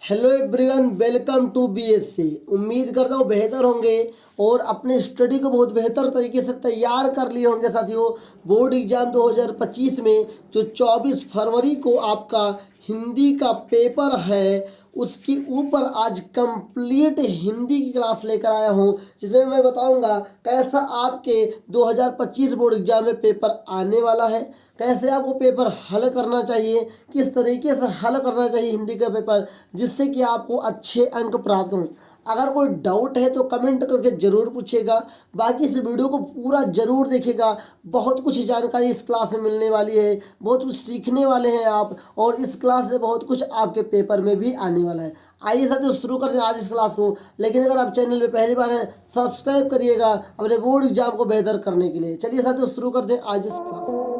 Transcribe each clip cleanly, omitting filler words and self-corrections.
Hello everyone, welcome to BSc. उम्मीद करता हूँ बेहतर होंगे और अपने स्टडी को बहुत बेहतर तरीके से तैयार कर लिए होंगे साथियों। बोर्ड एग्जाम 2025 में जो 24 फरवरी को आपका हिंदी का पेपर है, उसके ऊपर आज कंप्लीट हिंदी की क्लास लेकर आया हूँ, जिसमें मैं बताऊंगा कैसा आपके 2025 बोर्ड एग्जाम में पेपर आने वाला है, कैसे आपको पेपर हल करना चाहिए, किस तरीके से हल करना चाहिए हिंदी का पेपर, जिससे कि आपको अच्छे अंक प्राप्त हों। अगर कोई डाउट है तो कमेंट करके ज़रूर पूछेगा। बाकी इस वीडियो को पूरा ज़रूर देखेगा। बहुत कुछ जानकारी इस क्लास में मिलने वाली है, बहुत कुछ सीखने वाले हैं आप, और इस क्लास से बहुत कुछ आपके पेपर में भी आने वाला है। आइए साथियों शुरू करते हैं आज इस क्लास को। लेकिन अगर आप चैनल पे पहली बार हैं, सब्सक्राइब करिएगा अपने बोर्ड एग्जाम को बेहतर करने के लिए। चलिए साथियों शुरू करते हैं आज इस क्लास को।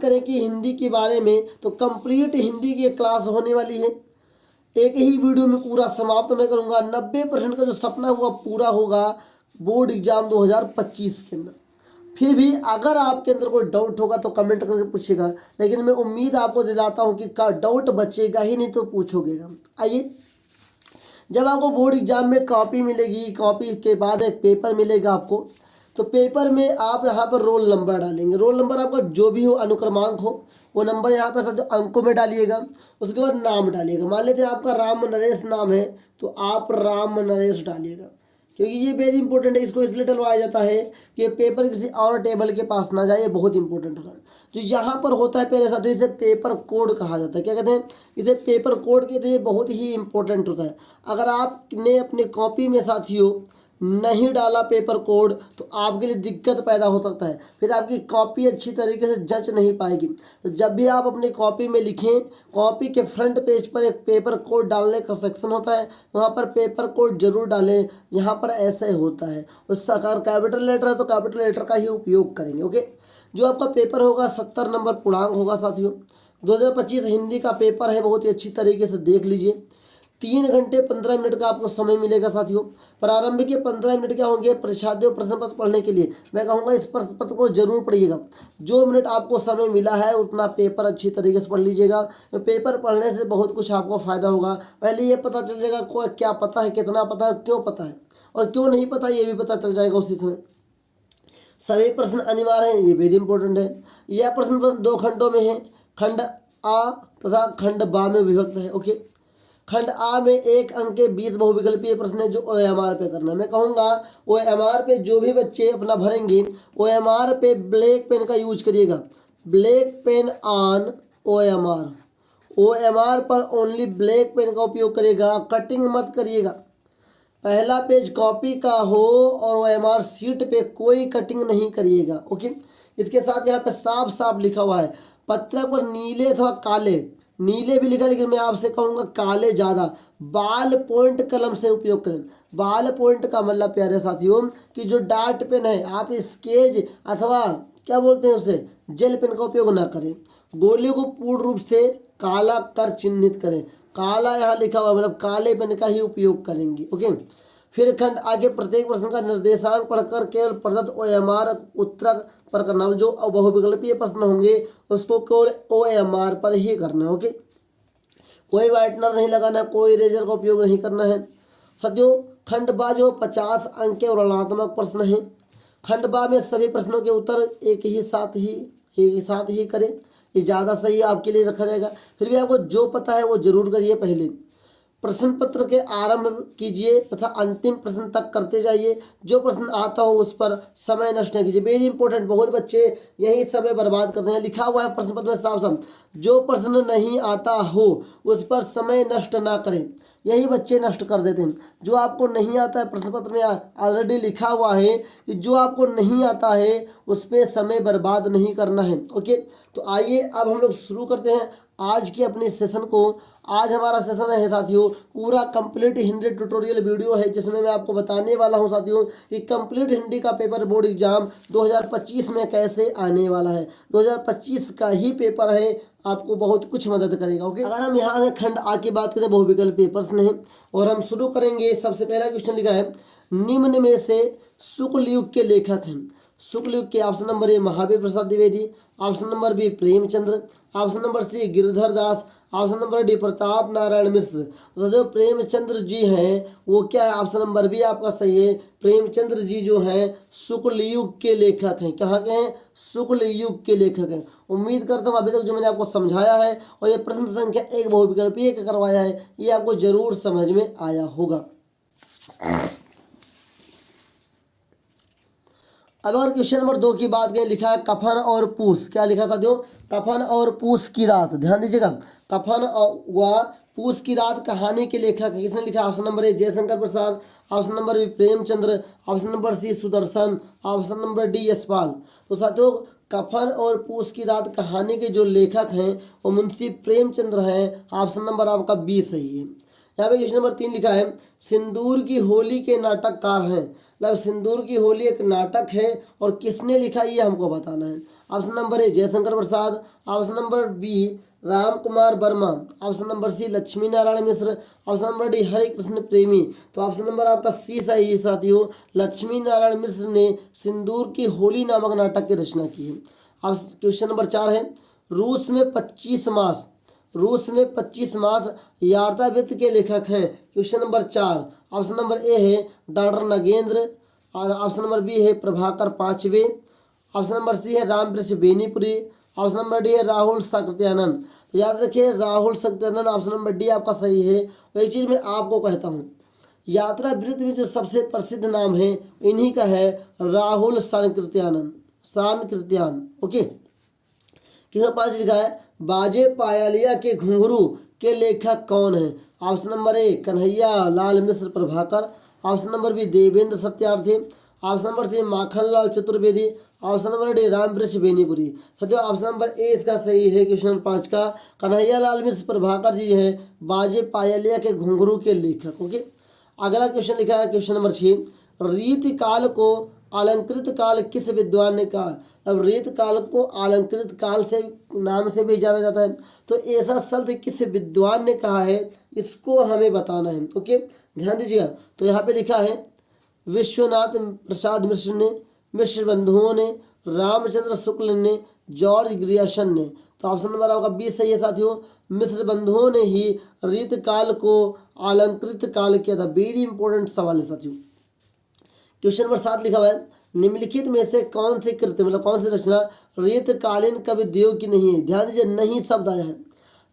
करें कि हिंदी के बारे में, तो कंप्लीट हिंदी की एक क्लास होने वाली है। एक ही वीडियो में पूरा समाप्त मैं करूंगा। 90% का जो सपना हुआ पूरा होगा बोर्ड एग्जाम 2025 के अंदर। फिर भी अगर आपके अंदर कोई डाउट होगा तो कमेंट करके पूछेगा, लेकिन मैं उम्मीद आपको दिलाता हूं कि डाउट बचेगा ही नहीं तो पूछोगेगा। आइए, जब आपको बोर्ड एग्जाम में कॉपी मिलेगी, कॉपी के बाद एक पेपर मिलेगा आपको, तो पेपर में आप यहाँ पर रोल नंबर डालेंगे। रोल नंबर आपका जो भी हो, अनुक्रमांक हो, वो नंबर यहाँ पर साथ अंकों में डालिएगा। उसके बाद नाम डालिएगा। मान लेते हैं आपका राम नरेश नाम है, तो आप राम नरेश डालिएगा, क्योंकि ये वेरी इंपॉर्टेंट है। इसको इसलिए डलवाया जाता है कि पेपर किसी और टेबल के पास ना जाए, बहुत इंपॉर्टेंट होता है। जो यहाँ पर होता है पहले साथियों, इसे पेपर कोड कहा जाता है। क्या कहते हैं इसे? पेपर कोड कहते हैं। बहुत ही इंपॉर्टेंट होता है। अगर आपने अपनी कॉपी में साथियों नहीं डाला पेपर कोड, तो आपके लिए दिक्कत पैदा हो सकता है। फिर आपकी कॉपी अच्छी तरीके से जच नहीं पाएगी। तो जब भी आप अपनी कॉपी में लिखें, कॉपी के फ्रंट पेज पर एक पेपर कोड डालने का सेक्शन होता है, वहाँ पर पेपर कोड जरूर डालें। यहाँ पर ऐसे होता है। उसका अगर कैपिटल लेटर है तो कैपिटल लेटर का ही उपयोग करेंगे। ओके, जो आपका पेपर होगा 70 नंबर पूर्णांक होगा साथियों। 2025 हिंदी का पेपर है, बहुत ही अच्छी तरीके से देख लीजिए। 3 घंटे 15 मिनट का आपको समय मिलेगा साथियों। प्रारंभिक के 15 मिनट क्या होंगे परीक्षार्थियों प्रश्न पत्र पढ़ने के लिए। मैं कहूँगा इस प्रश्न पत्र को जरूर पढ़िएगा। जो मिनट आपको समय मिला है उतना पेपर अच्छी तरीके से पढ़ लीजिएगा। तो पेपर पढ़ने से बहुत कुछ आपको फायदा होगा। पहले ये पता चल जाएगा को क्या पता है, कितना पता है, क्यों पता है और क्यों नहीं पता, ये भी पता चल जाएगा उसी समय। सभी प्रश्न अनिवार्य हैं, ये वेरी इंपॉर्टेंट है। यह प्रश्न पत्र 2 खंडों में है। खंड आ तथा खंड बा में विभक्त है। ओके, खंड आ में 1 अंक के 20 बहुविकल्पीय प्रश्न है जो OMR पे करना है। मैं कहूँगा OMR पे जो भी बच्चे अपना भरेंगे, OMR पे ब्लैक पेन का यूज करिएगा। Black pain on OMR। OMR पर ओनली ब्लैक पेन का उपयोग करिएगा, कटिंग मत करिएगा। पहला पेज कॉपी का हो और OMR सीट पे कोई कटिंग नहीं करिएगा। ओके, इसके साथ यहाँ पे साफ साफ लिखा हुआ है पत्रक पर नीले अथवा काले, नीले भी लिखा, लेकिन मैं आपसे कहूँगा काले ज़्यादा, बाल पॉइंट कलम से उपयोग करें। बाल पॉइंट का मतलब प्यारे साथियों कि जो डार्ट पेन है, आप स्केच अथवा क्या बोलते हैं उसे, जेल पेन का उपयोग ना करें। गोलियों को पूर्ण रूप से काला कर चिन्हित करें। काला यहाँ लिखा हुआ मतलब काले पेन का ही उपयोग करेंगे। ओके, फिर खंड आगे प्रत्येक प्रश्न का निर्देशांक पढ़कर केवल प्रदत्त OMR उत्तर पर करना। जो बहुविकल्पीय प्रश्न होंगे उसको केवल OMR पर ही करना है। ओके, कोई वाइटनर नहीं लगाना, कोई इरेजर का उपयोग नहीं करना है साथियों। खंड बा जो 50 अंक के और ऋणात्मक प्रश्न है। खंड बा में सभी प्रश्नों के उत्तर एक ही साथ ही करें, ये ज़्यादा सही आपके लिए रखा जाएगा। फिर भी आपको जो पता है वो जरूर करिए। पहले प्रश्न पत्र के आरंभ कीजिए तथा अंतिम प्रश्न तक करते जाइए। जो प्रश्न आता हो उस पर समय नष्ट न कीजिए। वेरी इंपॉर्टेंट, बहुत बच्चे यही समय बर्बाद करते हैं। लिखा हुआ है प्रश्न पत्र में साफ साफ, जो प्रश्न नहीं आता हो उस पर समय नष्ट ना करें। यही बच्चे नष्ट कर देते हैं। जो आपको नहीं आता है, प्रश्न पत्र में ऑलरेडी लिखा हुआ है कि जो आपको नहीं आता है उस पर समय बर्बाद नहीं करना है। ओके, तो आइए अब हम लोग शुरू करते हैं आज के अपने सेशन को। आज हमारा सेशन है साथियों पूरा कंप्लीट हिंदी ट्यूटोरियल वीडियो है, जिसमें मैं आपको बताने वाला हूं साथियों कि कंप्लीट हिंदी का पेपर बोर्ड एग्जाम 2025 में कैसे आने वाला है। 2025 का ही पेपर है, आपको बहुत कुछ मदद करेगा। ओके, अगर हम यहाँ से खंड आ की बात करें, बहुविकल्पीय प्रश्न है और हम शुरू करेंगे। सबसे पहला क्वेश्चन लिखा है निम्न में से शुक्ल युग के लेखक हैं। शुक्ल युग के option number A Mahavir Prasad Dwivedi, option number B Premchandra, option number C Girdhar Das, option number D Pratap Narayan Mishra. तो जो प्रेमचंद्र जी हैं वो क्या है, ऑप्शन नंबर बी आपका सही है। प्रेमचंद्र जी जो हैं शुक्ल युग के लेखक हैं। कहाँ के हैं, शुक्ल युग के लेखक हैं। उम्मीद करता हूँ अभी तक जो मैंने आपको समझाया है और ये प्रश्न संख्या एक बहुविकल्पीय का करवाया है ये आपको जरूर समझ में आया होगा। अब अगर क्वेश्चन नंबर 2 की बात करें, लिखा है कफन और पूस। क्या लिखा साथियों, कफन और पूस की रात। ध्यान दीजिएगा, कफन व पूस की रात कहानी के लेखक किसने लिखा। Option number A Jaishankar Prasad, option number B Premchandra, option number C Sudarshan, option number D Yashpal. तो साथियों कफन और पूस की रात कहानी के जो लेखक हैं वो मुंशी प्रेमचंद्र हैं। ऑप्शन नंबर आपका बी सही है। यहाँ पे क्वेश्चन नंबर 3 लिखा है सिंदूर की होली के नाटककार हैं। मतलब सिंदूर की होली एक नाटक है और किसने लिखा ये हमको बताना है। Option number A Jaishankar Prasad, option number B Ram Kumar Verma, option number C Lakshmi Narayan Mishra, option number D Hare Krishna Premi. तो ऑप्शन नंबर आपका सी सही है साथियों, लक्ष्मी नारायण मिश्र ने सिंदूर की होली नामक नाटक की रचना की है। अब क्वेश्चन नंबर 4 है रूस में 25 मास, रूस में 25 मास यात्रावृत्त के लेखक हैं। क्वेश्चन नंबर 4 ऑप्शन नंबर ए है डॉक्टर नगेंद्र, और ऑप्शन नंबर बी है प्रभाकर पांचवे, ऑप्शन नंबर सी है Rambriksh Benipuri, option number D है राहुल सत्यानंद। तो याद रखिए Rahul Satyanand, option number D आपका सही है। और एक चीज़ मैं आपको कहता हूँ यात्रावृत्त में जो सबसे प्रसिद्ध नाम है इन्हीं का है राहुल सानकृत्यान। ओके, किसमें 5 लिखा है बाजे पायलिया के घुंघरू के लेखक कौन है। Option number A Kanhaiya Lal Mishra Prabhakar, option number B Devendra Satyarthi, option number C Makhanlal Chaturvedi, option number D Rambriksh Benipuri. साथियों ऑप्शन नंबर ए इसका सही है। क्वेश्चन नंबर 5 का कन्हैया लाल मिश्र प्रभाकर जी है बाजे पायलिया के घुंघरू के लेखक। ओके, अगला क्वेश्चन लिखा है क्वेश्चन नंबर 6 रीत काल को अलंकृत काल किस विद्वान ने कहा। अब रीत काल को अलंकृत काल से नाम से भी जाना जाता है, तो ऐसा शब्द किस विद्वान ने कहा है इसको हमें बताना है। ओके, ध्यान दीजिएगा। तो यहाँ पे लिखा है विश्वनाथ प्रसाद मिश्र ने, मिश्र बंधुओं ने, रामचंद्र शुक्ल ने, जॉर्ज ग्रियर्सन ने। तो ऑप्शन नंबर आपका बी सही है साथियों, मिश्र बंधुओं ने ही रीत काल को अलंकृत काल किया था। वेरी इंपॉर्टेंट सवाल है साथियों। क्वेश्चन नंबर 7 लिखा हुआ है निम्नलिखित में से कौन सी कृति मतलब कौन सी रचना रीतकालीन कवि देव की नहीं है। ध्यान दीजिए नहीं शब्द आया है,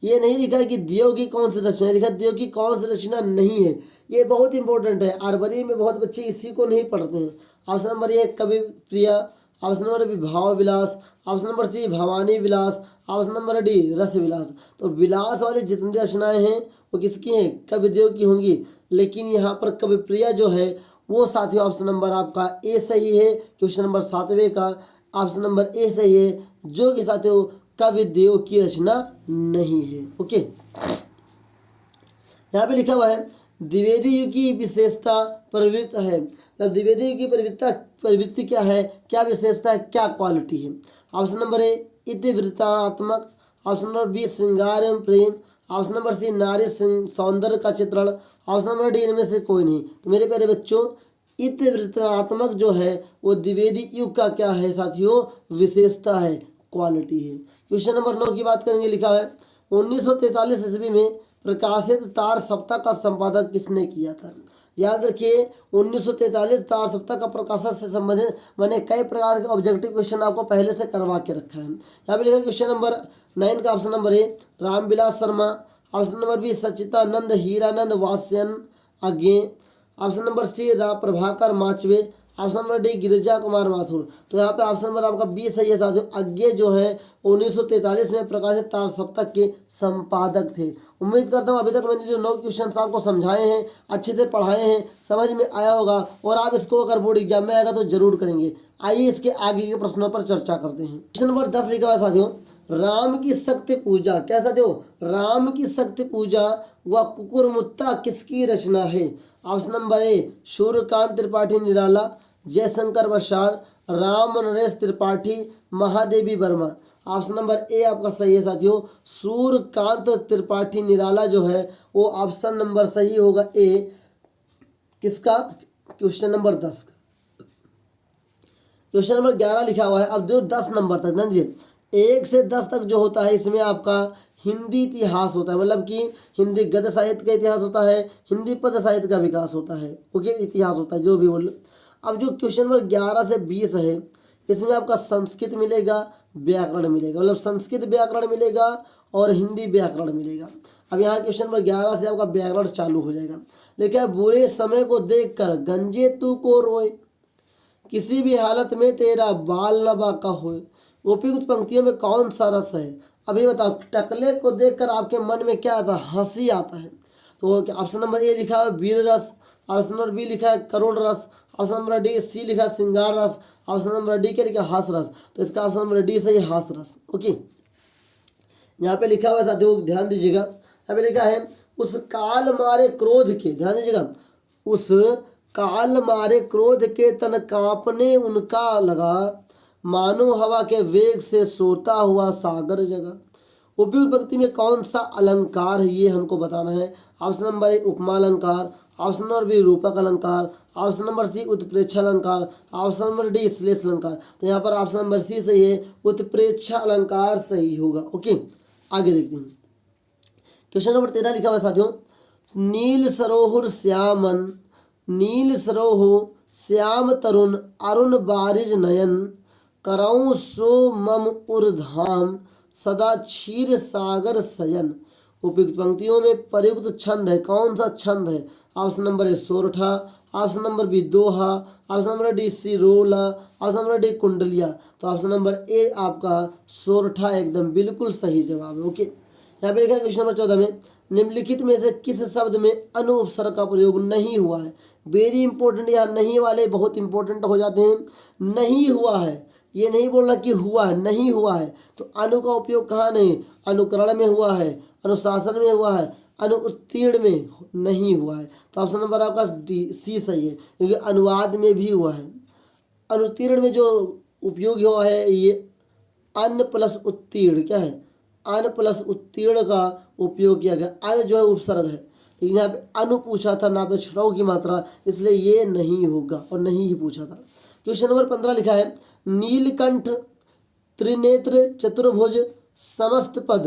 ये नहीं लिखा है कि देव की कौन सी रचना है, लिखा देव की कौन सी रचना नहीं है। ये बहुत इंपॉर्टेंट है, अरबरी में बहुत बच्चे इसी को नहीं पढ़ते हैं। ऑप्शन नंबर ए कवि प्रिया, ऑप्शन नंबर बी भाव विलास, ऑप्शन नंबर सी भवानी विलास, ऑप्शन नंबर डी रस विलास। तो विलास वाली जितनी रचनाएं हैं वो किसकी हैं, कवि देव की होंगी। लेकिन यहाँ पर कवि प्रिया जो है वो साथियों ऑप्शन नंबर आपका ए सही है। क्वेश्चन नंबर 7वें का ऑप्शन नंबर ए सही है, जो कि साथियों कवि देव की रचना नहीं है। ओके, यहाँ पे लिखा हुआ है द्विवेदी युग की विशेषता प्रवृत्ति है। मतलब द्विवेदी युग की प्रवृत्ति क्या है, क्या विशेषता है, क्या क्वालिटी है। ऑप्शन नंबर ए इतिवृत्तात्मक, ऑप्शन नंबर बी श्रृंगार एवं प्रेम, ऑप्शन नंबर सी नारी सौंदर्य का चित्रण, ऑप्शन नंबर डी इनमें से कोई नहीं। तो मेरे प्यारे बच्चों इतिवृत्तात्मक जो है वो द्विवेदी युग का क्या है साथियों, विशेषता है, क्वालिटी है। क्वेश्चन नंबर 9 की बात करेंगे, लिखा है 1943 ईस्वी में प्रकाशित तार सप्ताह का संपादन किसने किया था। याद रखिए 1943 तार सप्ताह का प्रकाशन से संबंधित मैंने कई प्रकार के ऑब्जेक्टिव क्वेश्चन आपको पहले से करवा के रखा है। यहाँ पे लिखा है क्वेश्चन नंबर 9 का option number A Ramvilas Sharma, option number B Sachchidanand Hiranand Vatsyayan आगे, option number C Prabhakar Machwe, option number D Girija Kumar Mathur. तो यहाँ पे ऑप्शन नंबर आपका बी सही है साथियों, आगे जो है 1943 में प्रकाशित तार सप्ताह के संपादक थे। उम्मीद करता हूँ अभी तक मैंने जो 9 क्वेश्चन आपको समझाए हैं अच्छे से पढ़ाए हैं, समझ में आया होगा और आप इसको अगर बोर्ड एग्जाम में आएगा तो जरूर करेंगे। आइए इसके आगे के प्रश्नों पर चर्चा करते हैं। क्वेश्चन नंबर 10 लिखा हुआ है साथियों राम की शक्ति पूजा, क्या साथियों राम की शक्ति पूजा व कुकुरमुत्ता किसकी रचना है। ऑप्शन नंबर ए सूर्यकांत त्रिपाठी निराला, जयशंकर प्रसाद, राम नरेश त्रिपाठी, महादेवी वर्मा। ऑप्शन नंबर ए आपका सही है साथियों, सूर्यकांत त्रिपाठी निराला जो है वो ऑप्शन नंबर सही होगा ए, किसका क्वेश्चन नंबर 10 का। क्वेश्चन नंबर 11 लिखा हुआ है। अब जो 10 नंबर तक ना जी, 1 से 10 तक जो होता है इसमें आपका हिंदी इतिहास होता है, मतलब कि हिंदी गद्य साहित्य का इतिहास होता है, हिंदी पद्य साहित्य का विकास होता है, ओके, इतिहास होता है जो भी बोल। अब जो क्वेश्चन नंबर 11 से 20 है इसमें आपका संस्कृत मिलेगा, व्याकरण मिलेगा, मतलब संस्कृत व्याकरण मिलेगा और हिंदी व्याकरण मिलेगा। अब यहाँ क्वेश्चन नंबर 11 से आपका व्याकरण चालू हो जाएगा। लेकिन बुरे समय को देखकर गंजे तू को रोए, किसी भी हालत में तेरा बाल न बाका होए। उपयुक्त पंक्तियों में कौन सा रस है? अभी बताओ, टकले को देखकर आपके मन में क्या आता है? हंसी आता है। तो ऑप्शन नंबर ए लिखा है वीर रस, ऑप्शन नंबर बी लिखा है करुण रस, ऑप्शन नंबर डी सी लिखा है श्रृंगार रस, ऑप्शन नंबर डी क्या लिखा है हास रस। तो इसका ऑप्शन नंबर डी सही है, हास रस। ओके, यहाँ पे लिखा हुआ है साथियों, ध्यान दीजिएगा। यहाँ पे लिखा है उस काल मारे क्रोध के, ध्यान दीजिएगा, उस काल मारे क्रोध के तन कांपने उनका लगा, मानो हवा के वेग से सोता हुआ सागर जगा। उपयुक्त पंक्ति में कौन सा अलंकार है ये हमको बताना है। ऑप्शन नंबर ए उपमा अलंकार, ऑप्शन नंबर बी रूपक अलंकार, ऑप्शन नंबर सी उत्प्रेक्षा अलंकार, ऑप्शन नंबर डी श्लेष अलंकार। तो यहाँ पर ऑप्शन नंबर सी सही है, उत्प्रेक्षा अलंकार सही होगा। ओके, आगे देखते हैं। क्वेश्चन नंबर 13 लिखा हुआ साथियों, नील सरोहुर श्यामन, नील सरोहु श्याम तरुण अरुण बारिज नयन, करऊँ सो मम उर्धाम सदा क्षीर सागर शयन। उपयुक्त पंक्तियों में प्रयुक्त छंद है, कौन सा छंद है? ऑप्शन नंबर ए सोरठा, ऑप्शन नंबर बी दोहा, ऑप्शन नंबर डी सिरोला, ऑप्शन नंबर डी कुंडलिया। तो ऑप्शन नंबर ए आपका सोरठा एकदम बिल्कुल सही जवाब है। ओके, यहाँ पे लिखा है क्वेश्चन नंबर 14 में, निम्नलिखित में से किस शब्द में अनु उपसर्ग का प्रयोग नहीं हुआ है? वेरी इंपॉर्टेंट, यहाँ नहीं वाले बहुत इंपॉर्टेंट हो जाते हैं। नहीं हुआ है, ये नहीं बोलना कि हुआ है, नहीं हुआ है। तो अनु का उपयोग कहाँ नहीं? अनुकरण में हुआ है, अनुशासन में हुआ है, अनुत्तीर्ण में नहीं हुआ है। तो ऑप्शन नंबर आपका डी सी सही है, क्योंकि अनुवाद में भी हुआ है। अनुत्तीर्ण में जो उपयोग हुआ है ये अन प्लस उत्तीर्ण, क्या है? अन प्लस उत्तीर्ण का उपयोग किया गया। अन जो है उपसर्ग है, लेकिन यहाँ पे अनु पूछा था, ना पे छठों की मात्रा, इसलिए ये नहीं होगा और नहीं ही पूछा था। क्वेश्चन नंबर 15 लिखा है, नीलकंठ त्रिनेत्र चतुर्भुज समस्त पद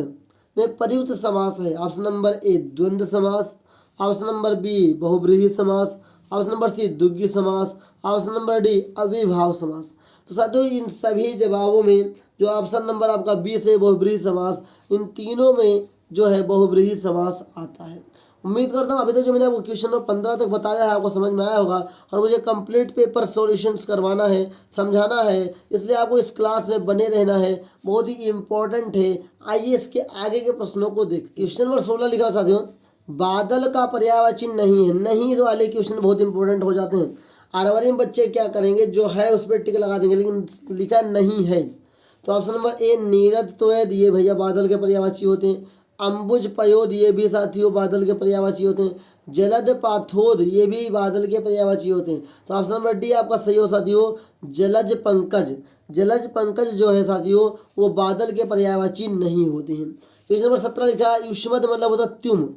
में प्रयुक्त समास है। ऑप्शन नंबर ए द्वंद्व समास, ऑप्शन नंबर बी बहुब्रीहि समास, ऑप्शन नंबर सी द्विगु समास, ऑप्शन नंबर डी अविभाव समास। तो साथियों इन सभी जवाबों में जो ऑप्शन नंबर आपका बी से बहुब्रीहि समास, इन तीनों में जो है बहुब्रीहि समास आता है। उम्मीद करता हूँ अभी तक जो मैंने आपको क्वेश्चन नंबर 15 तक बताया है आपको समझ में आया होगा। और मुझे कंप्लीट पेपर सॉल्यूशंस करवाना है, समझाना है, इसलिए आपको इस क्लास में बने रहना है, बहुत ही इंपॉर्टेंट है। आइए इसके आगे के प्रश्नों को देख। क्वेश्चन नंबर 16 लिखा साथियों, बादल का पर्यायवाची नहीं है। नहीं वाले क्वेश्चन बहुत इंपॉर्टेंट हो जाते हैं। आरवारी में बच्चे क्या करेंगे, जो है उस पर टिक लगा देंगे, लेकिन लिखा नहीं है। तो ऑप्शन नंबर ए नीरद तोयद, ये भैया बादल के पर्यायवाची होते हैं। अम्बुज पयोद, ये भी साथियों बादल के पर्यायवाची होते हैं। जलद पाथोद, ये भी बादल के पर्यायवाची होते हैं। तो ऑप्शन नंबर डी आपका सही हो साथियों, जलज पंकज। जलज पंकज जो है साथियों वो बादल के पर्यायवाची नहीं होते हैं। क्वेश्चन नंबर 17 लिखा है, युष्मद मतलब होता त्युम,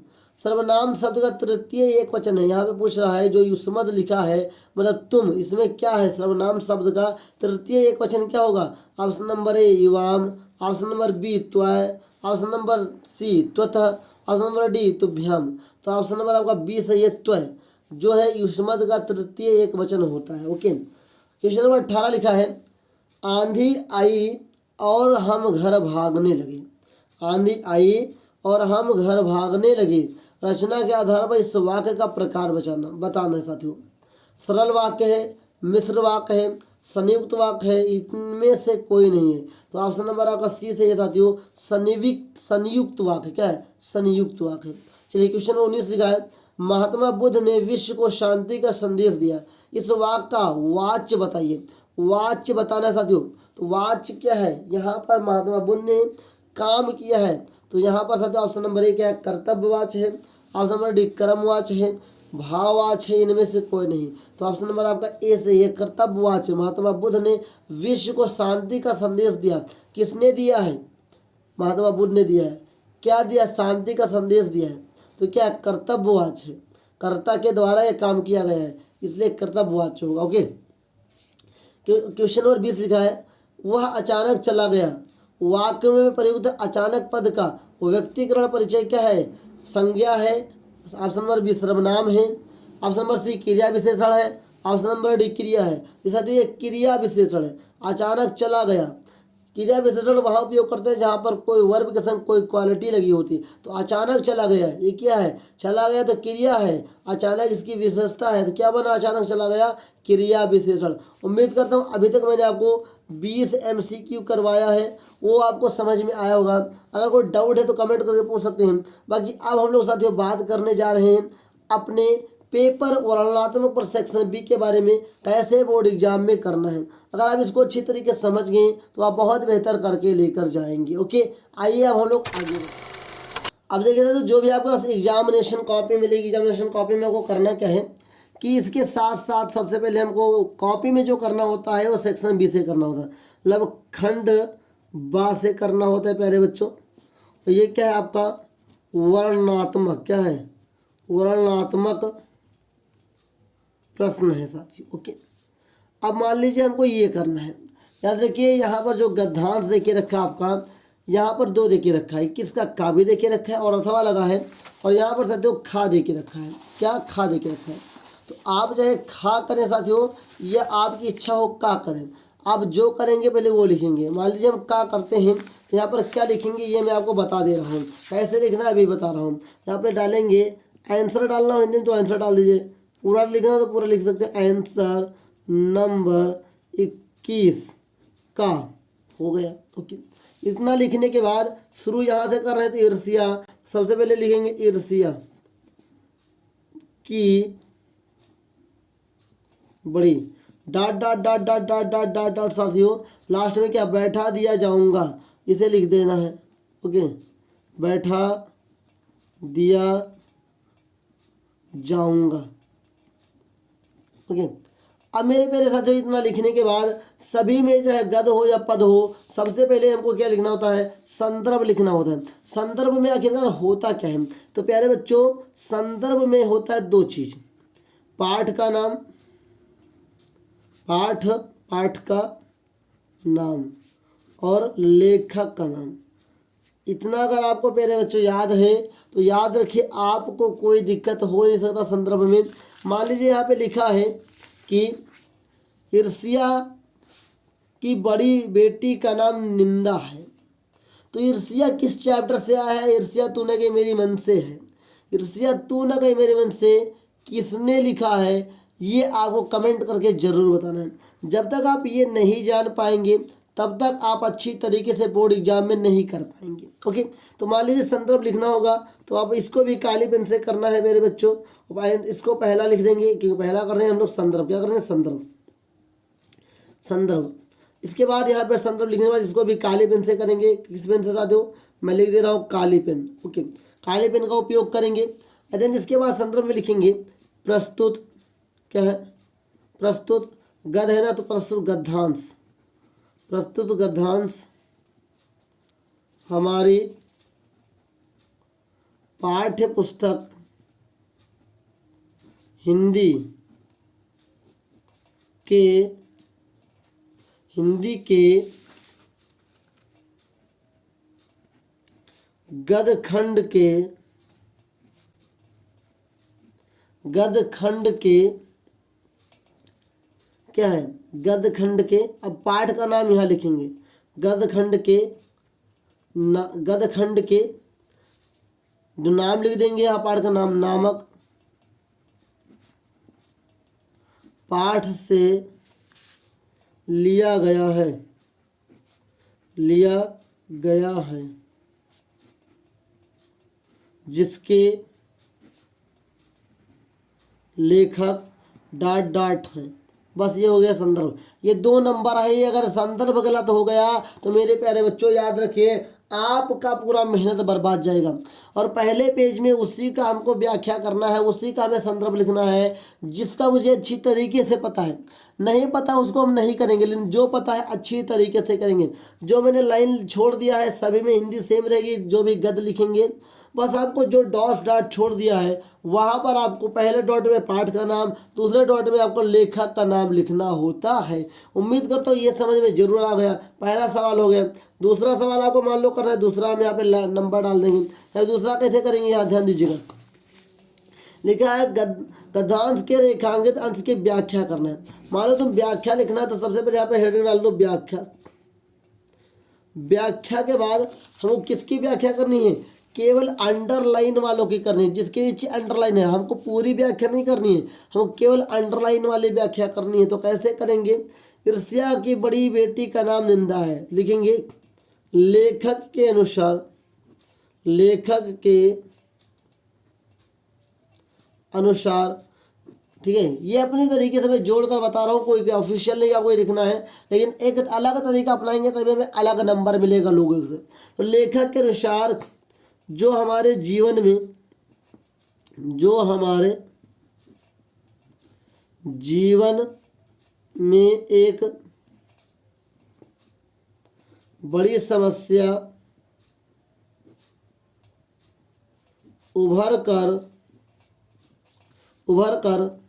सर्वनाम शब्द का तृतीय एक वचन है। यहाँ पे पूछ रहा है जो युष्मद लिखा है मतलब तुम, इसमें क्या है? सर्वनाम शब्द का तृतीय एक वचन क्या होगा? ऑप्शन नंबर ए युवाम, ऑप्शन नंबर बी त्वय, ऑप्शन नंबर सी त्वतः, ऑप्शन नंबर डी तुभ्यम। तो ऑप्शन नंबर आपका बी सही है, त्वय जो है युष्मद का तृतीय एक वचन होता है। ओके, क्वेश्चन नंबर 18 लिखा है, आंधी आई और हम घर भागने लगे। आंधी आई और हम घर भागने लगे, रचना के आधार पर इस वाक्य का प्रकार बताना है साथियों। सरल वाक्य है, मिश्र वाक्य है, संयुक्त वाक्य है, इनमें से कोई नहीं है। तो ऑप्शन नंबर आपका सी से है साथियों, संयुक्त वाक्य। क्या है? संयुक्त वाक्य है। चलिए क्वेश्चन 19 लिखा है, महात्मा बुद्ध ने विश्व को शांति का संदेश दिया। इस वाक्य का वाच्य बताइए। वाच्य बताना है साथियों। तो वाच्य क्या है? यहाँ पर महात्मा बुद्ध ने काम किया है, तो यहाँ पर साथियों ऑप्शन नंबर ए क्या है? कर्तव्यवाच्य है। ऑप्शन नंबर डी कर्मवाच्य है, भाववाच्य है, इनमें से कोई नहीं। तो ऑप्शन नंबर आपका ए सही है, कर्तव्यवाच्य। महात्मा बुद्ध ने विश्व को शांति का संदेश दिया। किसने दिया है? महात्मा बुद्ध ने दिया है। क्या दिया? शांति का संदेश दिया है। तो क्या कर्तव्यवाच्य है, कर्ता के द्वारा यह काम किया गया है, इसलिए कर्तव्यवाच्य होगा। ओके, क्वेश्चन नंबर 20 लिखा है, वह अचानक चला गया। वाक्य में प्रयुक्त अचानक पद का व्यक्तिकरण परिचय क्या है? संज्ञा है। ऑप्शन नंबर बी सर्वनाम है। ऑप्शन नंबर सी क्रिया विशेषण है। ऑप्शन नंबर डी क्रिया है। तो ये क्रिया विशेषण है। अचानक चला गया, क्रिया विशेषण वहाँ उपयोग करते हैं जहाँ पर कोई वर्ब के संग कोई क्वालिटी लगी होती है। तो अचानक चला गया, ये क्या है? चला गया तो क्रिया है, अचानक इसकी विशेषता है, तो क्या बना? अचानक चला गया, क्रिया विशेषण। उम्मीद करता हूँ अभी तक मैंने आपको 20 MCQ करवाया है, वो आपको समझ में आया होगा। अगर कोई डाउट है तो कमेंट करके पूछ सकते हैं। बाकी अब हम लोग साथियों बात करने जा रहे हैं अपने पेपर वर्णनात्मक पर सेक्शन बी के बारे में, कैसे बोर्ड एग्जाम में करना है। अगर आप इसको अच्छी तरीके से समझ गए तो आप बहुत बेहतर करके लेकर जाएंगे। ओके, आइए अब हम लोग आगे। अब देखिए तो जो भी आपके पास एग्जामिनेशन कॉपी मिलेगी, एग्जामिनेशन कॉपी में आपको करना क्या है कि इसके साथ साथ सबसे पहले हमको कॉपी में जो करना होता है वो सेक्शन बी से करना होता है, मतलब खंड बा से करना होता है प्यारे बच्चों। तो ये क्या है आपका? वर्णनात्मक, क्या है? वर्णनात्मक प्रश्न है साथियों। ओके, अब मान लीजिए हमको ये करना है। याद रखिए यहाँ पर जो गद्यांश देके रखा है आपका, यहाँ पर 2 देके रखा है, किसका? का भी देके रखा है और अथवा लगा है, और यहाँ पर साथियों खा देके रखा है। क्या? खा देके रखा है। तो आप चाहे खा करें साथियों या आपकी इच्छा हो का करें, आप जो करेंगे पहले वो लिखेंगे। मान लीजिए हम का करते हैं तो यहाँ पर क्या लिखेंगे ये मैं आपको बता दे रहा हूँ, कैसे लिखना अभी बता रहा हूँ। यहाँ पर डालेंगे, आंसर डालना हो हिंदी में तो आंसर डाल दीजिए, पूरा लिखना तो पूरा लिख सकते हैं। आंसर नंबर 21 का हो गया। ओके, इतना लिखने के बाद शुरू यहाँ से कर रहे हैं तो ईर्ष्या, सबसे पहले लिखेंगे ईर्ष्या की बड़ी dot dot dot dot dot dot dot dot साथियों लास्ट में क्या? बैठा दिया जाऊंगा, इसे लिख देना है। ओके, बैठा दिया जाऊंगा। ओके, अब मेरे प्यारे साथियों इतना लिखने के बाद सभी में चाहे गद हो या पद हो, सबसे पहले हमको क्या लिखना होता है? संदर्भ लिखना होता है। संदर्भ में आखिरकार होता क्या है? तो प्यारे बच्चों संदर्भ में होता है 2 चीज, पाठ का नाम, पाठ का नाम और लेखक का नाम। इतना अगर आपको प्यारे बच्चों याद है तो याद रखिए आपको कोई दिक्कत हो नहीं सकता संदर्भ में। मान लीजिए यहाँ पे लिखा है कि ईर्ष्या की बड़ी बेटी का नाम निंदा है, तो ईर्ष्या किस चैप्टर से आया है? ईर्ष्या तू न गई मेरी मन से है। ईर्ष्या तू न गई मेरे मन से किसने लिखा है ये आपको कमेंट करके ज़रूर बताना है। जब तक आप ये नहीं जान पाएंगे तब तक आप अच्छी तरीके से बोर्ड एग्जाम में नहीं कर पाएंगे। ओके, तो मान लीजिए संदर्भ लिखना होगा तो आप इसको भी काली पेन से करना है मेरे बच्चों। इसको पहला लिख देंगे क्योंकि पहला कर रहे हैं हम लोग संदर्भ। क्या कर रहे हैं? संदर्भ, संदर्भ। इसके बाद यहाँ पर संदर्भ लिखने के बाद इसको भी काली पेन से करेंगे। किस पेन से साथियों? मैं लिख दे रहा हूँ काली पेन। ओके, काली पेन का उपयोग करेंगे। देन इसके बाद संदर्भ में लिखेंगे प्रस्तुत, क्या है? प्रस्तुत गद है ना, तो प्रस्तुत गद्यांश, प्रस्तुत गद्यांश हमारी पाठ्य पुस्तक हिंदी के गदखंड के क्या है? गदखंड के, अब पाठ का नाम यहाँ लिखेंगे, गदखंड के जो नाम लिख देंगे यहाँ पाठ का नाम, नामक पाठ से लिया गया है जिसके लेखक डॉट डॉट हैं। बस ये हो गया संदर्भ। ये 2 नंबर है। ये अगर संदर्भ गलत हो गया तो मेरे प्यारे बच्चों याद रखिए आपका पूरा मेहनत बर्बाद जाएगा। और पहले पेज में उसी का हमको व्याख्या करना है, उसी का हमें संदर्भ लिखना है जिसका मुझे अच्छी तरीके से पता है। नहीं पता उसको हम नहीं करेंगे, लेकिन जो पता है अच्छी तरीके से करेंगे। जो मैंने लाइन छोड़ दिया है सभी में हिंदी सेम रहेगी। जो भी गद लिखेंगे बस आपको जो डॉट डॉट छोड़ दिया है वहाँ पर आपको पहले डॉट में पाठ का नाम, दूसरे डॉट में आपको लेखक का नाम लिखना होता है। उम्मीद करता हूँ ये समझ में जरूर आ गया। पहला सवाल हो गया। दूसरा सवाल आपको मान लो करना है, दूसरा हम यहाँ पे नंबर डाल देंगे। दूसरा कैसे करेंगे, यहाँ ध्यान दीजिएगा। लिखा है गद्यांश के रेखांकित अंश की व्याख्या करना है। मान लो तुम व्याख्या लिखना है तो सबसे पहले यहाँ पे हेडिंग डाल दो व्याख्या। व्याख्या के बाद हमको किसकी व्याख्या करनी है, केवल अंडरलाइन वालों की करनी है। जिसके नीचे अंडरलाइन है हमको पूरी व्याख्या नहीं करनी है, हमको केवल अंडरलाइन वाली व्याख्या करनी है। तो कैसे करेंगे, ईर्ष्या की बड़ी बेटी का नाम निंदा है, लिखेंगे लेखक के अनुसार, लेखक के अनुसार। ठीक है, ये अपनी तरीके से मैं जोड़ कर बता रहा हूँ, कोई ऑफिशियल नहीं आपको लिखना है, लेकिन एक अलग तरीका अपनाएंगे तभी हमें अलग नंबर मिलेगा लोगों से। तो लेखक के अनुसार जो हमारे जीवन में, जो हमारे जीवन में एक बड़ी समस्या उभर कर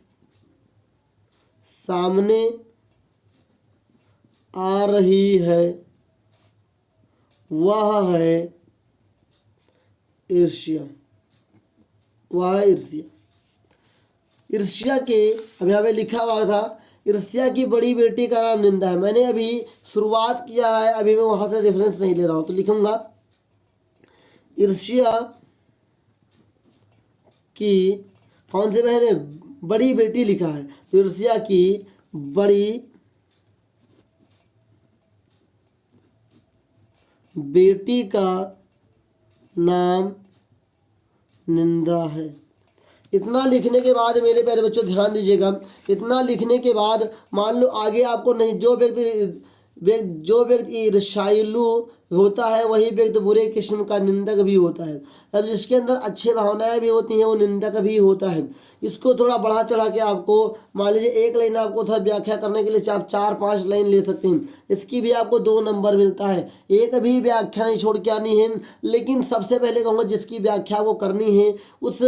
सामने आ रही है वह है ईर्ष्या। वह है ईर्ष्या। ईर्ष्या के अभी यहाँ पे लिखा हुआ था ईर्ष्या की बड़ी बेटी का नाम निंदा है। मैंने अभी शुरुआत किया है, अभी मैं वहां से रेफरेंस नहीं ले रहा हूँ, तो लिखूंगा ईर्ष्या की कौन से मैंने बड़ी बेटी लिखा है, तो ईर्ष्या की बड़ी बेटी का नाम निंदा है। इतना लिखने के बाद मेरे प्यारे बच्चों ध्यान दीजिएगा, इतना लिखने के बाद मान लो आगे आपको नहीं, जो व्यक्ति ईर्ष्यालु होता है वही व्यक्ति बुरे किस्म का निंदक भी होता है। अब जिसके अंदर अच्छे भावनाएं भी होती हैं वो निंदक भी होता है। इसको थोड़ा बढ़ा चढ़ा के आपको मान लीजिए एक लाइन आपको था व्याख्या करने के लिए आप 4-5 लाइन ले सकते हैं, इसकी भी आपको 2 नंबर मिलता है। एक भी व्याख्या नहीं छोड़ के आनी है, लेकिन सबसे पहले कहूँगा जिसकी व्याख्या वो करनी है उस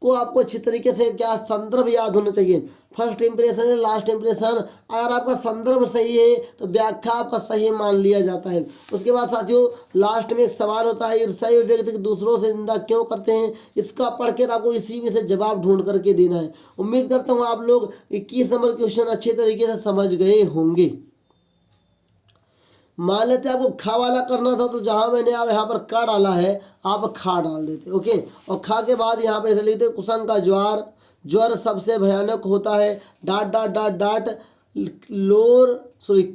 को आपको अच्छी तरीके से क्या संदर्भ याद होना चाहिए। फर्स्ट इंप्रेशन है लास्ट इंप्रेशन, अगर आपका संदर्भ सही है तो व्याख्या आपका सही मान लिया जाता है। उसके बाद साथियों लास्ट में एक सवाल होता है, ईर्ष्यालु व्यक्ति दूसरों से निंदा क्यों करते हैं, इसका पढ़कर आपको इसी में से जवाब ढूंढ करके देना है। उम्मीद करता हूँ आप लोग 21 नंबर क्वेश्चन अच्छे तरीके से समझ गए होंगे। मान लेते आपको खा वाला करना था तो जहां मैंने आप यहाँ पर का डाला है आप खा डाल देते, ओके। और खा के बाद यहाँ पे ऐसे लिखते कुसंग का ज्वर सबसे भयानक होता है, डाट डाट डाट डाट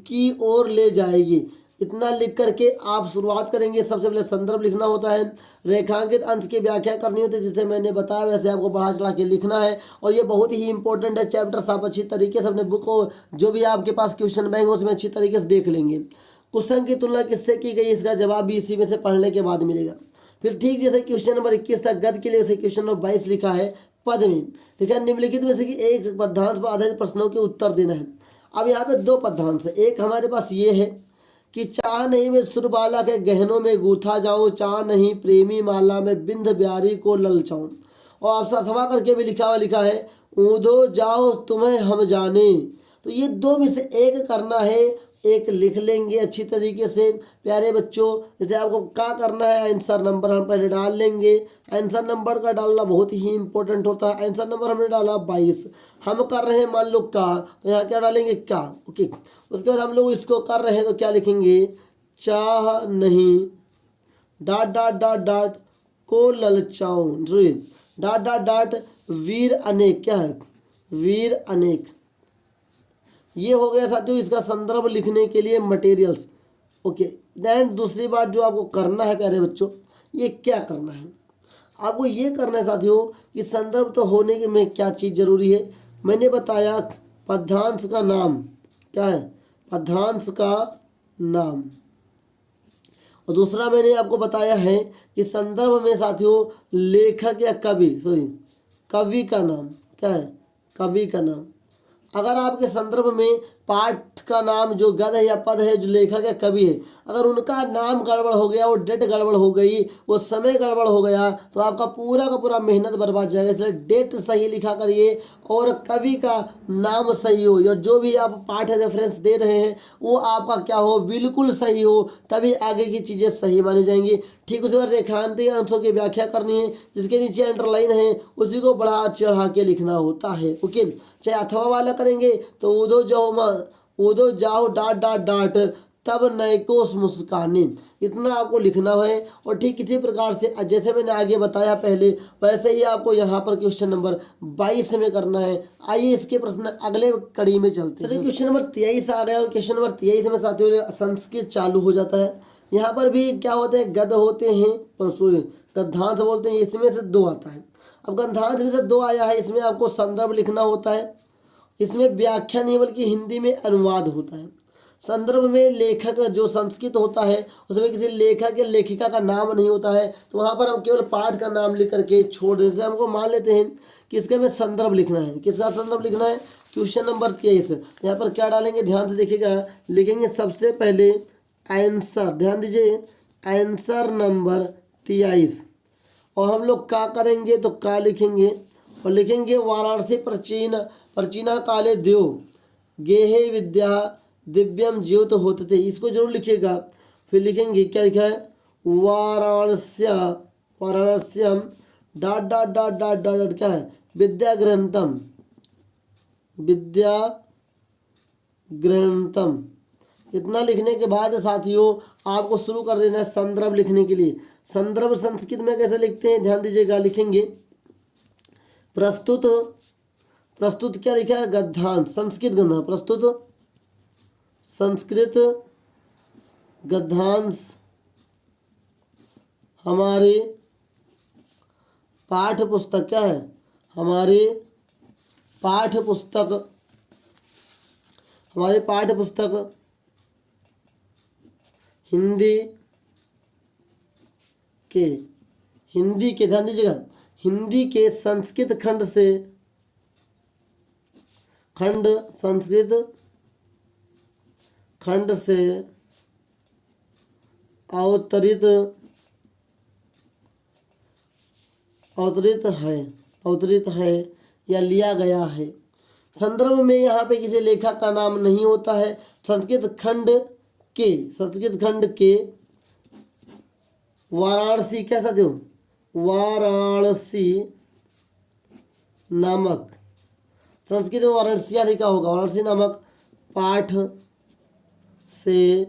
की ओर ले जाएगी। इतना लिख करके आप शुरुआत करेंगे। सबसे पहले संदर्भ लिखना होता है, रेखांकित अंश की व्याख्या करनी होती है, जिसे मैंने बताया वैसे आपको बढ़ा चढ़ा के लिखना है। और ये बहुत ही इंपॉर्टेंट है, चैप्टर्स आप अच्छी तरीके से अपने बुक को जो भी आपके पास क्वेश्चन बैंक उसमें अच्छी तरीके से देख लेंगे। कुसंग की तुलना किससे की गई, इसका जवाब भी इसी में से पढ़ने के बाद मिलेगा। फिर ठीक जैसे क्वेश्चन नंबर 21 तक गद्य के लिए उसे क्वेश्चन नंबर 22 लिखा है पद में, ठीक है। निम्नलिखित में से कि एक पद्यांश पर आधारित प्रश्नों के उत्तर देना है। अब यहाँ पे 2 पद्यांश है। एक हमारे पास ये है कि चाह नहीं मैं सुरबाला के गहनों में गूथा जाऊं, चाह नहीं प्रेमी माला में बिंद ब्यारी को ललचाऊं। और आप अथवा करके भी लिखा है ऊँधो जाओ तुम्हें हम जाने। तो ये 2 में से एक करना है, एक लिख लेंगे अच्छी तरीके से प्यारे बच्चों। जैसे आपको क्या करना है, आंसर नंबर हम पहले डाल लेंगे। आंसर नंबर का डालना बहुत ही इंपॉर्टेंट होता है। आंसर नंबर हमने डाला 22, हम कर रहे हैं मान लो का, तो यहाँ क्या डालेंगे का, ओके। उसके बाद हम लोग इसको कर रहे हैं तो क्या लिखेंगे, चाह नहीं डाट डाट डाट डाट को ललचाऊं, डाट डाट डाट वीर अनेक, क्या है वीर अनेक। ये हो गया साथियों इसका संदर्भ लिखने के लिए मटेरियल्स, ओके। देन दूसरी बात जो आपको करना है प्यारे बच्चों, ये क्या करना है, आपको ये करना है साथियों कि संदर्भ तो होने के में क्या चीज़ जरूरी है। मैंने बताया पद्यांश का नाम क्या है, पद्यांश का नाम। और दूसरा मैंने आपको बताया है कि संदर्भ में साथियों लेखक या कवि का नाम क्या है, कवि का नाम। अगर आपके संदर्भ में पाठ का नाम जो गद है या पद है, जो लेखक है कवि है, अगर उनका नाम गड़बड़ हो गया, वो डेट गड़बड़ हो गई, वो समय गड़बड़ हो गया, तो आपका पूरा का पूरा मेहनत बर्बाद जाएगा। इसलिए डेट सही लिखा करिए और कवि का नाम सही हो, या जो भी आप पाठ रेफरेंस दे रहे हैं वो आपका क्या हो, बिल्कुल सही हो, तभी आगे की चीज़ें सही मानी जाएंगी। ठीक उसी बार रेखांकित अंशों की व्याख्या करनी है, जिसके नीचे अंडरलाइन है उसी को बढ़ा चढ़ा के लिखना होता है। ओके, चाहे अथवा वाला करेंगे तो उदो जाओ डाट डाट डाट तब नैकोस मुस्काने, इतना आपको लिखना है। और ठीक इसी प्रकार से जैसे मैंने आगे बताया पहले, वैसे ही आपको यहाँ पर क्वेश्चन नंबर 22 में करना है। आइए इसके प्रश्न अगले कड़ी में चलते हैं। क्वेश्चन नंबर 23 आ गया और क्वेश्चन नंबर 23 में साथियों संस्कृत चालू हो जाता है। यहाँ पर भी क्या होते हैं, गद होते हैं, गद्यांश बोलते हैं, इसमें से 2 आता है। अब गद्यांश में से 2 आया है, इसमें आपको संदर्भ लिखना होता है। इसमें व्याख्या नहीं बल्कि हिंदी में अनुवाद होता है। संदर्भ में लेखक जो संस्कृत होता है उसमें किसी लेखक या लेखिका का नाम नहीं होता है, तो वहाँ पर हम केवल पाठ का नाम लिख करके छोड़ दें। जैसे हमको मान लेते हैं कि इसके में संदर्भ लिखना है, किसका संदर्भ लिखना है, क्वेश्चन नंबर 23। यहाँ पर क्या डालेंगे, ध्यान से देखिएगा, लिखेंगे सबसे पहले आंसर, ध्यान दीजिए आंसर नंबर 23, और हम लोग क्या करेंगे तो क्या लिखेंगे, और लिखेंगे वाराणसी प्राचीना काले देव गेहे विद्या दिव्यम ज्योत होते थे, इसको जरूर लिखिएगा। फिर लिखेंगे क्या लिखा है, वाराणस्यम dot dot dot dot dot dot क्या है, विद्या ग्रंथम। इतना लिखने के बाद साथियों आपको शुरू कर देना है संदर्भ लिखने के लिए। संदर्भ संस्कृत में कैसे लिखते हैं, ध्यान दीजिएगा, लिखेंगे प्रस्तुत क्या लिखा है, गद्यांश, संस्कृत गद्यांश, प्रस्तुत संस्कृत गद्यांश हमारे पाठ्य पुस्तक, क्या है, हमारे पाठ्य पुस्तक हिंदी के ध्यान दीजिएगा, हिंदी के संस्कृत खंड से अवतरित है या लिया गया है। संदर्भ में यहाँ पे किसी लेखक का नाम नहीं होता है। संस्कृत खंड के वाराणसी, कैसा दो, वाराणसी नामक, संस्कृत में वाराणसी लिखा होगा, वाराणसी नामक पाठ से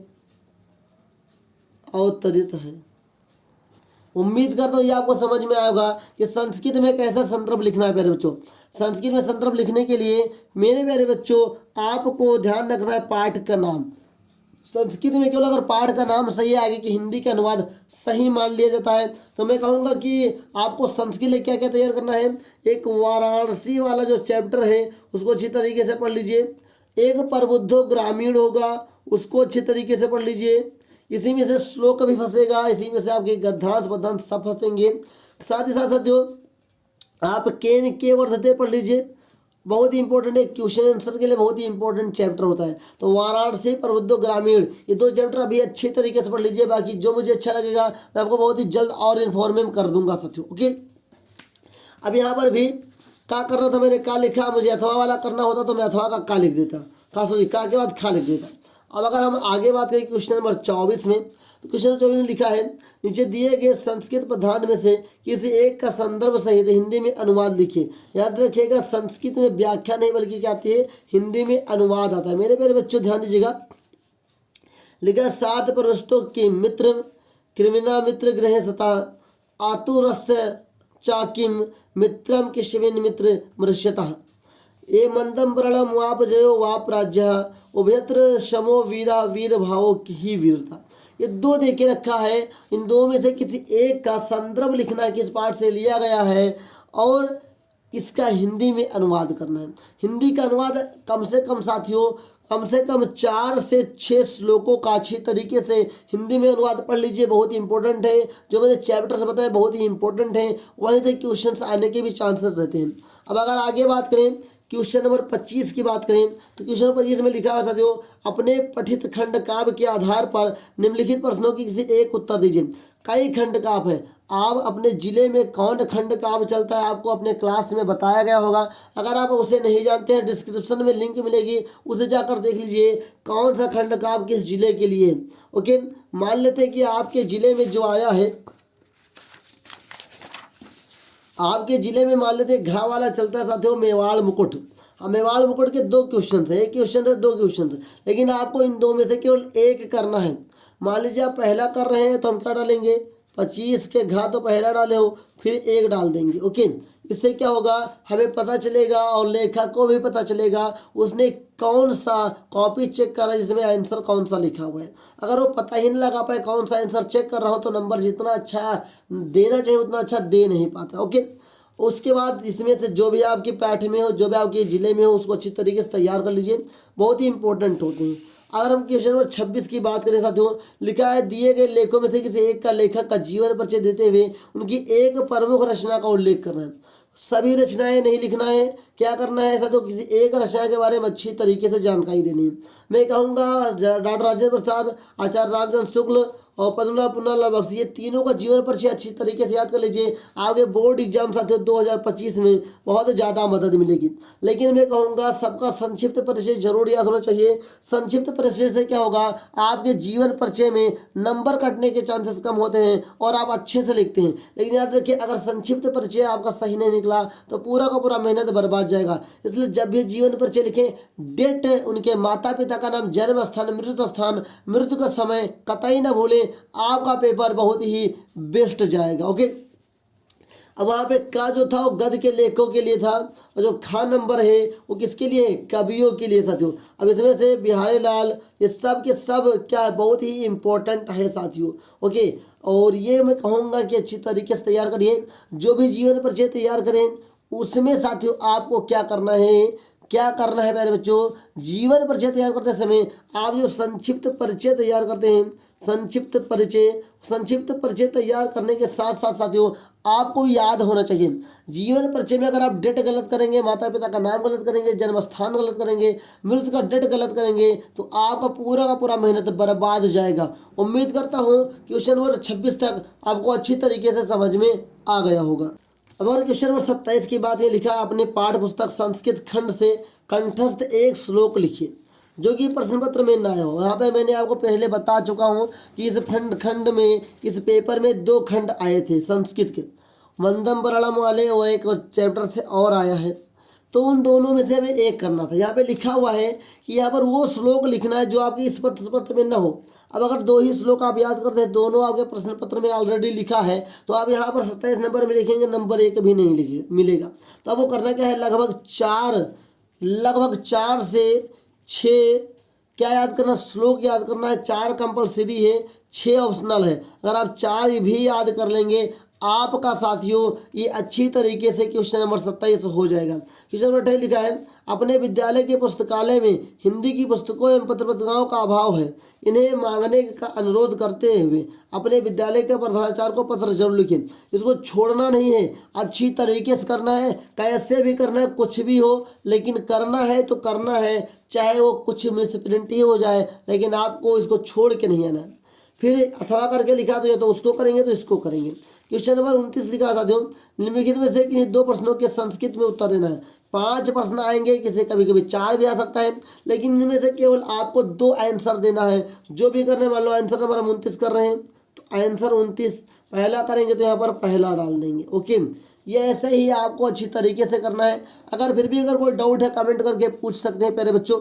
अवतरित है। उम्मीद करता हूँ ये आपको समझ में आएगा कि संस्कृत में कैसा संदर्भ लिखना है। प्यारे बच्चों, संस्कृत में संदर्भ लिखने के लिए मेरे प्यारे बच्चों आपको ध्यान रखना है पाठ का नाम। संस्कृत में केवल अगर पाठ का नाम सही है, आगे की हिंदी का अनुवाद सही मान लिया जाता है। तो मैं कहूँगा कि आपको संस्कृत लिए क्या क्या तैयार करना है, एक वाराणसी वाला जो चैप्टर है उसको अच्छी तरीके से पढ़ लीजिए। एक प्रबुद्धो ग्रामीण होगा, उसको अच्छी तरीके से पढ़ लीजिए। इसी में से श्लोक भी फंसेगा, इसी में से आपके गद्यांश पद्यांश सब फंसेंगे। साथ ही साथ साथियों आप केन के वर्धते पढ़ लीजिए, बहुत ही इंपॉर्टेंट है, क्वेश्चन आंसर के लिए बहुत ही इंपॉर्टेंट चैप्टर होता है। तो वाराणसी प्रबुद्धो ग्रामीण, ये 2 चैप्टर अभी अच्छे तरीके से पढ़ लीजिए। बाकी जो मुझे अच्छा लगेगा मैं आपको बहुत ही जल्द और इन्फॉर्मेम कर दूंगा साथियों। ओके, अब यहाँ पर भी क्या करना था, मैंने क्या लिखा, मुझे अथवा वाला करना होता तो मैं अथवा का का लिख देता, का सोचिए का के बाद खा लिख देता। अब अगर हम आगे बात करें क्वेश्चन नंबर 24 में, तो क्वेश्चन नंबर 24 में लिखा है, नीचे दिए गए संस्कृत पदार्थ में से किसी एक का संदर्भ सहित हिंदी में अनुवाद लिखिए। याद रखिएगा संस्कृत में व्याख्या नहीं बल्कि क्या आती है, हिंदी में अनुवाद आता है। मेरे प्यारे बच्चों ध्यान दीजिएगा, लिखा 7 प्रविष्टों के मित्र कृमिना मित्र ग्रह सता आतुरस्य चाकिम मित्रम किशविन मित्र मृष्यतः ये मंदम प्रणम वाप जयो वाप राज्य उभयत्र शमो वीरा वीर भावो ही वीरता। ये 2 दे के रखा है, इन 2 में से किसी एक का संदर्भ लिखना है, किस पाठ से लिया गया है, और इसका हिंदी में अनुवाद करना है। हिंदी का अनुवाद कम से कम साथियों, कम से कम 4 से 6 श्लोकों का अच्छी तरीके से हिंदी में अनुवाद पढ़ लीजिए, बहुत ही इंपॉर्टेंट है। जो मैंने चैप्टर्स बताए बहुत ही इंपॉर्टेंट है, वहीं से क्वेश्चंस आने के भी चांसेस रहते हैं। अब अगर आगे बात करें क्वेश्चन नंबर 25 की बात करें तो क्वेश्चन नंबर 25 में लिखा हुआ साथियों, अपने पठित खंड काव्य के आधार पर निम्नलिखित प्रश्नों की किसी एक उत्तर दीजिए। कई खंड काव्य है, आप अपने जिले में कौन खंड काव्य चलता है आपको अपने क्लास में बताया गया होगा। अगर आप उसे नहीं जानते हैं डिस्क्रिप्शन में लिंक मिलेगी, उसे जाकर देख लीजिए कौन सा खंड काव्य किस जिले के लिए। ओके, मान लेते हैं कि आपके जिले में जो आया है, आपके जिले में मान लेते घा वाला चलता है साथियों मेवाड़ मुकुट। हाँ, मेवाड़ मुकुट के 2 क्वेश्चन है, एक क्वेश्चन है 2 क्वेश्चन है, लेकिन आपको इन 2 में से केवल एक करना है। मान लीजिए आप पहला कर रहे हैं तो हम क्या डालेंगे, 25 के घा तो पहला डाले हो, फिर 1 डाल देंगे। ओके, इससे क्या होगा, हमें पता चलेगा और लेखक को भी पता चलेगा उसने कौन सा कॉपी चेक करा जिसमें आंसर कौन सा लिखा हुआ है। अगर वो पता ही नहीं लगा पाए कौन सा आंसर चेक कर रहा हो तो नंबर जितना अच्छा देना चाहिए उतना अच्छा दे नहीं पाता। ओके, उसके बाद इसमें से जो भी आपकी पाठ में हो, जो भी आपके ज़िले में हो, उसको अच्छी तरीके से तैयार कर लीजिए, बहुत ही इंपॉर्टेंट होते हैं। अगर हम क्वेश्चन नंबर 26 की बात करें साथियों, लिखा है दिए गए लेखों में से किसी एक का लेखक का जीवन परिचय देते हुए उनकी एक प्रमुख रचना का उल्लेख करना है। सभी रचनाएं नहीं लिखना है, क्या करना है साथियों, किसी एक रचना के बारे में अच्छी तरीके से जानकारी देनी है। मैं कहूँगा डॉक्टर राजेंद्र प्रसाद, आचार्य रामचंद्र शुक्ल और पद्मनाभ पुन्नालाल बख्शी, ये तीनों का जीवन परिचय अच्छी तरीके से याद कर लीजिए। आगे बोर्ड एग्जाम साथियों 2025 में बहुत ज़्यादा मदद मिलेगी। लेकिन मैं कहूँगा सबका संक्षिप्त परिचय जरूर याद होना चाहिए। संक्षिप्त परिचय से क्या होगा, आपके जीवन परिचय में नंबर कटने के चांसेस कम होते हैं और आप अच्छे से लिखते हैं। लेकिन याद रखिए अगर संक्षिप्त परिचय आपका सही नहीं निकला तो पूरा का पूरा मेहनत बर्बाद जाएगा। इसलिए जब भी जीवन परिचय लिखें, डेट, उनके माता पिता का नाम, जन्म स्थान, मृत्यु स्थान, मृत्यु का समय कतई ना भूलें, आपका पेपर बहुत ही बेस्ट जाएगा। ओके, अब वहाँ पे का जो था वो गद्य के लेखकों के लिए था और जो खा नंबर है वो किसके लिए है, कवियों के लिए साथियों। अब इसमें से बिहारी लाल, ये सब के सब क्या है, बहुत ही इम्पोर्टेंट है साथियों। ओके, और ये मैं कहूँगा कि अच्छी तरीके से तैयार करिए। जो भी जीवन परिचय तैयार करें उसमें साथियों आपको क्या करना है, क्या करना है प्यारे बच्चों, जीवन परिचय तैयार करते समय आप जो संक्षिप्त परिचय तैयार करते हैं, संक्षिप्त परिचय तैयार करने के साथ साथ साथियों आपको याद होना चाहिए। जीवन परिचय में अगर आप डेट गलत करेंगे, माता पिता का नाम गलत करेंगे, जन्म स्थान गलत करेंगे, मृत्यु का डेट गलत करेंगे तो आपका पूरा का पूरा मेहनत बर्बाद जाएगा। उम्मीद करता हूँ क्वेश्चन नंबर 26 तक आपको अच्छी तरीके से समझ में आ गया होगा। अब अगर क्वेश्चन नंबर 27 की बात, ये लिखा अपने पाठ्य पुस्तक संस्कृत खंड से कंठस्थ एक श्लोक लिखिए जो कि प्रश्न पत्र में ना हो। यहाँ पे मैंने आपको पहले बता चुका हूँ कि इस खंड में, इस पेपर में 2 खंड आए थे संस्कृत के, वंदम वरणम वाले और एक चैप्टर से और आया है, तो उन दोनों में से हमें एक करना था। यहाँ पे लिखा हुआ है कि यहाँ पर वो श्लोक लिखना है जो आपकी इस प्रश्न पत्र में ना हो। अब अगर 2 ही श्लोक आप याद करते हैं, दोनों आपके प्रश्न पत्र में ऑलरेडी लिखा है, तो आप यहाँ पर 27 नंबर में लिखेंगे, नंबर 1 भी नहीं मिलेगा। तो अब वो करना क्या है, लगभग 4 से 6 क्या याद करना, श्लोक याद करना है। 4 कंपलसरी है, 6 ऑप्शनल है। अगर आप 4 भी याद कर लेंगे आपका साथियों ये अच्छी तरीके से क्वेश्चन नंबर 27 हो जाएगा। क्वेश्चन नंबर 28 लिखा है अपने विद्यालय के पुस्तकालय में हिंदी की पुस्तकों एवं पत्र पत्रिकाओं का अभाव है, इन्हें मांगने का अनुरोध करते हुए अपने विद्यालय के प्रधानाचार्य को पत्र जरूर लिखें। इसको छोड़ना नहीं है, अच्छी तरीके से करना है, कैसे भी करना है, कुछ भी हो लेकिन करना है तो करना है, चाहे वो कुछ मिसप्रिंट ही हो जाए, लेकिन आपको इसको छोड़ के नहीं आना है। फिर अथवा करके लिखा तो ये तो उसको करेंगे तो इसको करेंगे। क्वेश्चन नंबर 29 लिखा साथियों, निम्नलिखित में से किन्हीं 2 प्रश्नों के संस्कृत में उत्तर देना है। 5 प्रश्न आएंगे, किसी कभी कभी 4 भी आ सकता है, लेकिन इनमें से केवल आपको 2 आंसर देना है। जो भी करने, मान लो आंसर नंबर हम 29 कर रहे हैं तो आंसर 29 पहला करेंगे तो यहाँ पर पहला डाल देंगे। ओके, ये ऐसे ही आपको अच्छी तरीके से करना है। अगर फिर भी अगर कोई डाउट है कमेंट करके पूछ सकते हैं प्यारे बच्चों।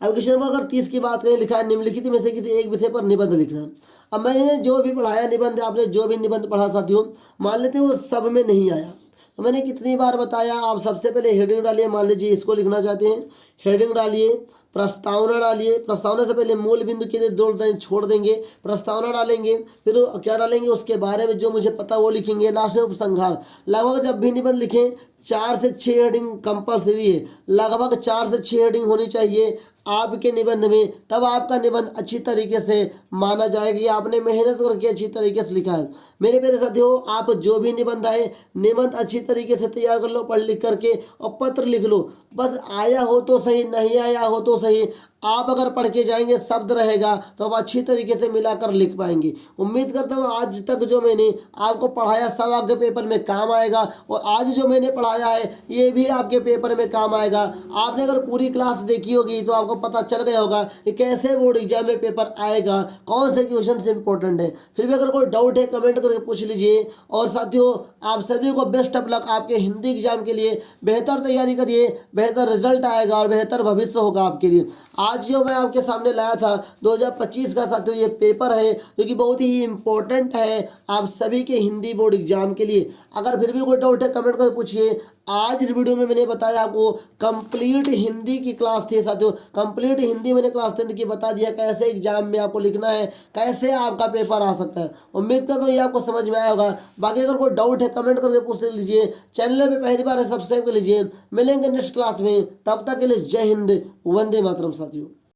अब क्वेश्चन नंबर अगर 30 की बात करें, लिखा है निम्नलिखित में से किसी एक विषय पर निबंध लिखना है। अब मैंने जो भी पढ़ाया निबंध, आपने जो भी निबंध पढ़ा साथियों, मान लेते हैं वो सब में नहीं आया, तो मैंने कितनी बार बताया, आप सबसे पहले हेडिंग डालिए। मान लीजिए इसको लिखना चाहते हैं, हेडिंग डालिए, प्रस्तावना डालिए, प्रस्तावना से पहले मूल बिंदु के लिए 2 लाइन छोड़ देंगे, प्रस्तावना डालेंगे, फिर क्या डालेंगे, उसके बारे में जो मुझे पता वो लिखेंगे, लास्ट में उपसंहार। लगभग जब भी निबंध लिखें 4 से 6 हेडिंग कंपलसरी है, लगभग 4 से 6 हेडिंग होनी चाहिए। आपके निबंध में, तब आपका निबंध अच्छी तरीके से माना जाएगा कि आपने मेहनत करके अच्छी तरीके से लिखा है। मेरे प्यारे साथियों, आप जो भी निबंध आए, निबंध अच्छी तरीके से तैयार कर लो, पढ़ लिख करके, और पत्र लिख लो। बस आया हो तो सही, नहीं आया हो तो सही, आप अगर पढ़ के जाएंगे शब्द रहेगा तो आप अच्छी तरीके से मिलाकर लिख पाएंगे। उम्मीद करता हूँ आज तक जो मैंने आपको पढ़ाया सब आपके पेपर में काम आएगा, और आज जो मैंने पढ़ाया है ये भी आपके पेपर में काम आएगा। आपने अगर पूरी क्लास देखी होगी तो आपको पता चल गया होगा कि कैसे बोर्ड एग्जाम में पेपर आएगा, कौन से क्वेश्चन से इंपॉर्टेंट है। फिर भी अगर कोई डाउट है कमेंट करके पूछ लीजिए। और साथियों, आप सभी को बेस्ट ऑफ लक आपके हिंदी एग्जाम के लिए। बेहतर तैयारी करिए, बेहतर रिजल्ट आएगा और बेहतर भविष्य होगा आपके लिए। आज जो मैं आपके सामने लाया था 2025 का साथियों ये पेपर है जो कि बहुत ही इम्पोर्टेंट है आप सभी के हिंदी बोर्ड एग्जाम के लिए। अगर फिर भी कोई डाउट है कमेंट करके पूछिए। आज इस वीडियो में मैंने बताया आपको कंप्लीट हिंदी की क्लास थी साथियों, कंप्लीट हिंदी मैंने क्लास 10 की बता दिया कैसे एग्जाम में आपको लिखना है, कैसे आपका पेपर आ सकता है। उम्मीद करता हूँ ये आपको समझ में आया होगा। बाकी अगर कोई डाउट है कमेंट करके पूछ लीजिए। चैनल पे पहली बार है सब्सक्राइब कर लीजिए। मिलेंगे नेक्स्ट क्लास में, तब तक के लिए जय हिंद, वंदे मातरम साथियों।